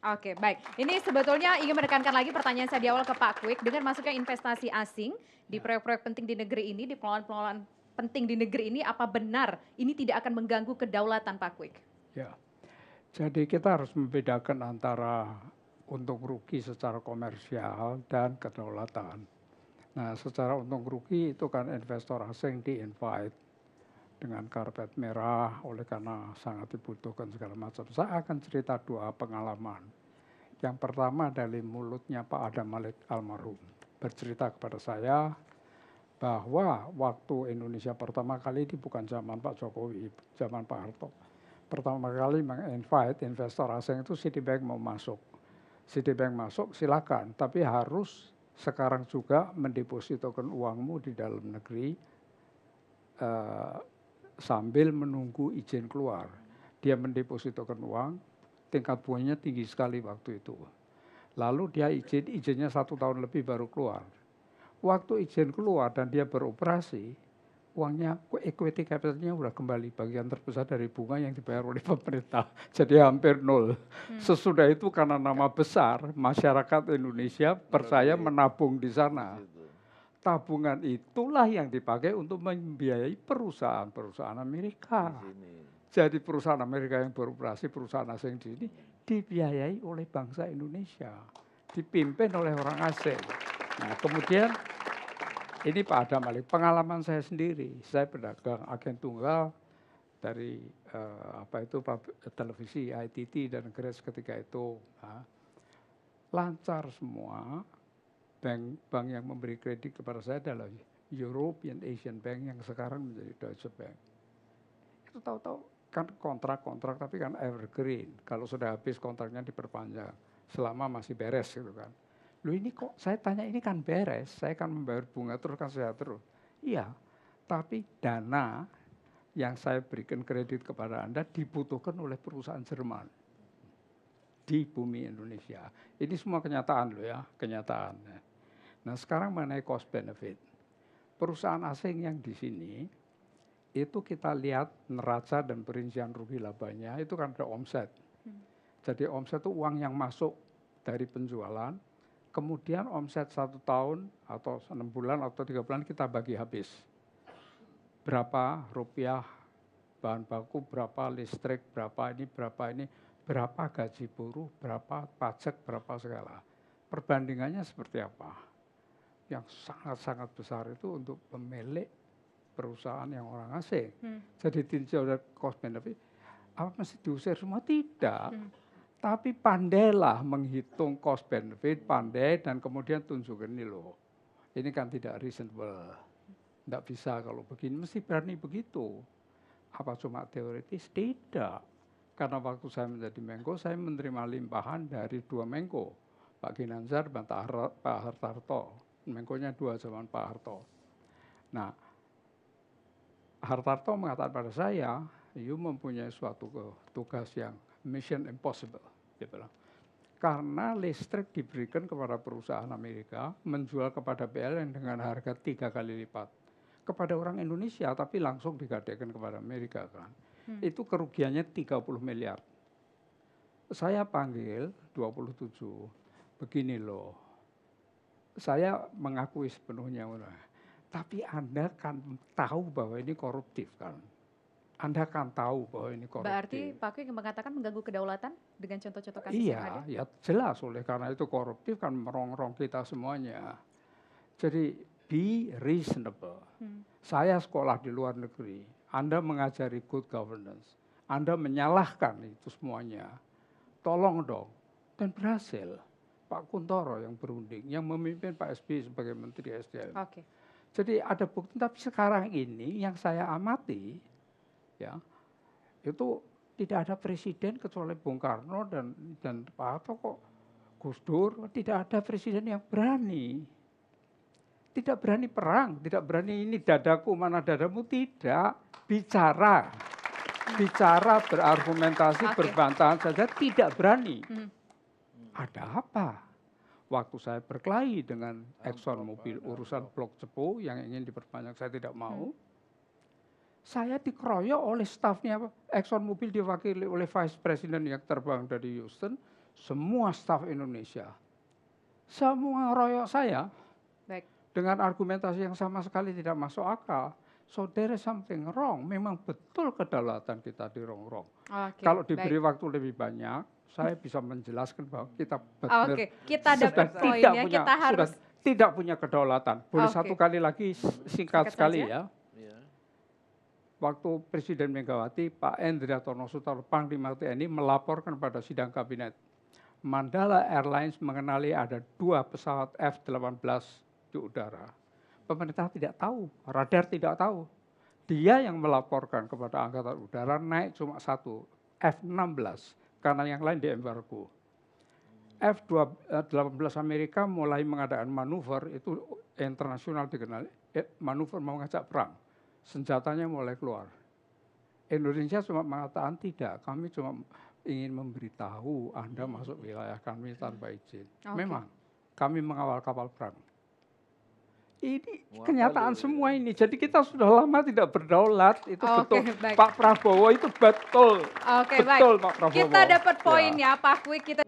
Oke, baik. Ini sebetulnya ingin menekankan lagi pertanyaan saya di awal ke Pak Kwik, dengan masuknya investasi asing di Ya, proyek-proyek penting di negeri ini, di pengelolaan-pengelolaan penting di negeri ini, apa benar ini tidak akan mengganggu kedaulatan Pak Kwik? ya. Jadi kita harus membedakan antara untung rugi secara komersial dan kedaulatan. Nah, secara untung rugi itu kan investor asing di-invite dengan karpet merah oleh karena sangat dibutuhkan segala macam. Saya akan cerita dua pengalaman. Yang pertama dari mulutnya Pak Adam Malik almarhum. Bercerita kepada saya bahwa waktu Indonesia pertama kali ini bukan zaman Pak Jokowi, zaman Pak Harto. Pertama kali meng-invite investor asing itu Citibank mau masuk. Citibank masuk silakan, tapi harus sekarang juga mendepositokan uangmu di dalam negeri eh, sambil menunggu izin keluar. Dia mendepositokan uang, tingkat bunganya tinggi sekali waktu itu. Lalu dia izinnya 1 tahun lebih baru keluar. Waktu izin keluar dan dia beroperasi, uangnya equity capitalnya udah kembali, bagian terbesar dari bunga yang dibayar oleh pemerintah. Jadi hampir nol. Sesudah itu karena nama besar, masyarakat Indonesia percaya Balik menabung di di sana. situ. Tabungan itulah yang dipakai untuk membiayai perusahaan-perusahaan Di Amerika. sini. Jadi perusahaan Amerika yang beroperasi, perusahaan asing di sini dibiayai oleh bangsa Indonesia, dipimpin oleh orang asing. Nah, kemudian ini Pak Adam Malik, pengalaman saya sendiri. Saya pedagang agen tunggal dari televisi ITT dan Grace ketika itu. Nah, lancar semua. Bank yang memberi kredit kepada saya adalah European Asian Bank yang sekarang menjadi Deutsche Bank. Itu tahu-tahu kan kontrak-kontrak tapi kan evergreen. Kalau sudah habis kontraknya diperpanjang selama masih beres gitu kan. Loh ini kok saya tanya ini kan beres, saya kan membayar bunga terus kan saya terus. Iya, tapi dana yang saya berikan kredit kepada Anda dibutuhkan oleh perusahaan Jerman di bumi Indonesia. Ini semua kenyataan loh ya, kenyataan. Nah sekarang mengenai cost benefit. Perusahaan asing yang di sini itu kita lihat neraca dan perincian rugi labanya itu kan ada omset. Jadi omset itu uang yang masuk dari penjualan, kemudian omset 1 tahun atau 6 bulan atau 3 bulan kita bagi habis. Berapa rupiah bahan baku, berapa listrik, berapa ini, berapa gaji buruh, berapa pajak, berapa segala. Perbandingannya seperti apa? Yang sangat-sangat besar itu untuk pemilik perusahaan yang orang asing. Jadi tinjau dari cost benefit, apa mesti diusir semua? Tidak. Tapi pandailah menghitung cost benefit, pandai dan kemudian tunjukkan ini loh. Ini kan tidak reasonable. Tidak bisa kalau begini, mesti berani begitu. Apa cuma teoritis? Tidak. Karena waktu saya menjadi Menko, saya menerima limpahan dari 2 Menko. Pak Ginanjar dan Pak Hartarto. Menkonya 2 zaman Pak Harto. Nah, Hartarto mengatakan pada saya, you mempunyai suatu tugas yang mission impossible. Dia bilang. Karena listrik diberikan kepada perusahaan Amerika, menjual kepada PLN dengan harga 3 kali lipat. Kepada orang Indonesia, tapi langsung digadaikan kepada Amerika kan. Itu kerugiannya 30 miliar. Saya panggil 27, begini loh, saya mengakui sepenuhnya. Tapi Anda kan tahu bahwa ini koruptif kan. Anda kan tahu bahwa ini Berarti koruptif. Pak Kwik mengatakan mengganggu kedaulatan dengan contoh-contoh kasus yang ada? Iya, ya jelas oleh karena itu koruptif kan merongrong kita semuanya. Jadi be reasonable. Saya sekolah di luar negeri, Anda mengajari good governance. Anda menyalahkan itu semuanya. Tolong dong. Dan berhasil. Pak Kuntoro yang berunding, yang memimpin Pak SBY sebagai Menteri SDM. Oke. Jadi ada bukti, tapi sekarang ini yang saya amati, ya itu tidak ada presiden kecuali Bung Karno dan Pak Harto kok. Gus Dur, tidak ada presiden yang berani. Tidak berani perang, tidak berani ini dadaku mana dadamu, tidak. Bicara, bicara berargumentasi, berbantahan saja tidak berani. Ada apa? Waktu saya berkelahi dengan Exxon Mobil urusan blok Cepu yang ingin diperpanjang, saya tidak mau. Saya dikeroyok oleh stafnya Exxon Mobil diwakili oleh Vice President yang terbang dari Houston, semua staf Indonesia, semua royok saya Baik. dengan argumentasi yang sama sekali tidak masuk akal. So there is something wrong. Memang betul kedaulatan kita dirongrong. Oke, Kalau diberi baik. waktu lebih banyak, saya bisa menjelaskan bahwa kita benar Oke, kita dapat sudah poin tidak ya. punya, Kita harus sudah tidak punya kedaulatan. Boleh Oke. satu kali lagi Singkat singkat sekali saja. ya. Iya. Waktu Presiden Megawati, Pak Endriatono Sutarto, Panglima TNI melaporkan pada sidang kabinet, Mandala Airlines mengenali ada 2 pesawat F-18 di udara. Pemerintah tidak tahu, radar tidak tahu. Dia yang melaporkan kepada Angkatan Udara naik cuma 1, F-16, karena yang lain di embargo. F-18 Amerika mulai mengadakan manuver, itu internasional dikenal, manuver mau ngajak perang. Senjatanya mulai keluar. Indonesia cuma mengatakan tidak, kami cuma ingin memberitahu Anda masuk wilayah kami tanpa izin. Oke. Memang, kami mengawal kapal perang. Ini Wah, kenyataan aduh. semua ini. Jadi kita sudah lama tidak berdaulat. Itu Oke, betul. baik. Pak Prabowo itu betul. Oke, baik. Betul Pak Prabowo. Kita dapat Ya. poin ya, Pak Kwik. Kita